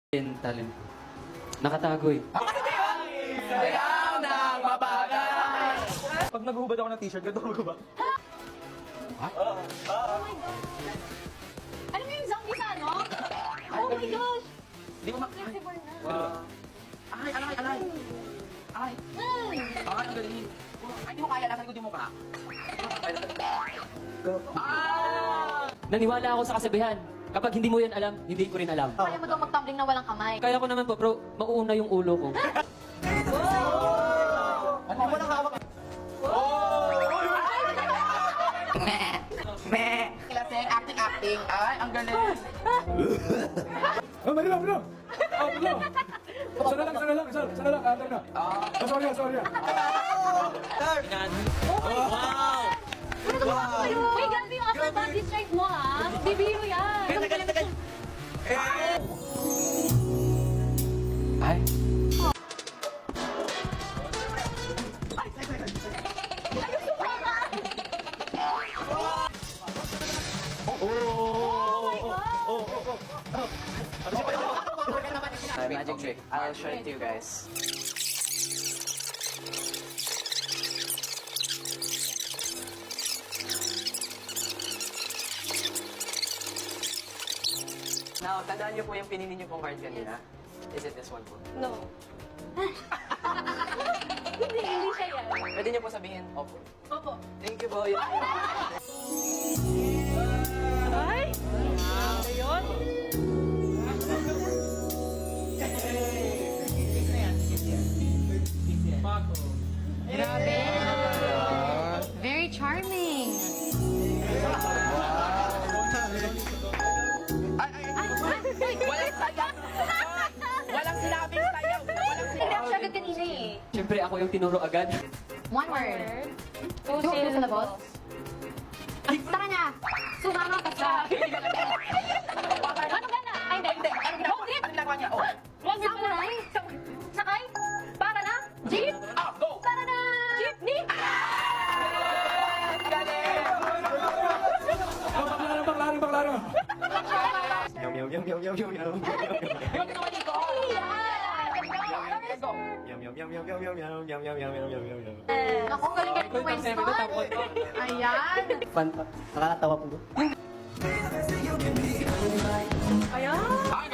talent. Nakatago eh. Sayaw ng mabagal! Pag naghubad ako ng t-shirt, ganito ako ba? Alam mo yung zombie sa ano? Oh my gosh! Di ko ma... Flexible na. Ay, alay! Ay, ang galing. Ay, di mo kaya, nasa likod yung mukha. Naniwala ako sa kasabihan. Kapag hindi mo yan alam, hindi ko rin alam. Kaya mo daw mag-tumbling na walang kamay. Kaya ko naman po, bro, mauuna yung ulo ko. Ano mo nang hawak? Meh! Klaseng acting. Ay, ang galing. Oh, mali lang, mali lang! Oh, mali lang! Sana lang, antay na. Sorry. Uy, grabe yung upper body strength mo ha. Bibiro yan. Tagal. Ay. Magic trick. I'll show it to you guys. Now, tandaan niyo po yung pinili niyo pong card kanina. Is it this one po? No. Hindi siya yan. Pwede niyo po sabihin, opo. Opo. Thank you po. Ay! Ayun. Grabe. Very charming. Walang sayaw! Walang sinabing sayaw! Hindi ako siya agad kanina eh. Siyempre ako yung tinuro agad. One word. Two syllables. Tara na! Sumama ka sa... Ano ka na? Ay, hindi. Ano ginagawa niya? Oh. Samurai? Sakay? Para na? Jeep? Ah, go! Para na! Jeepney? Baklaro! Naku, galing ka ng Winston. Ayan. Nakakatawa po. Ayan. Ay,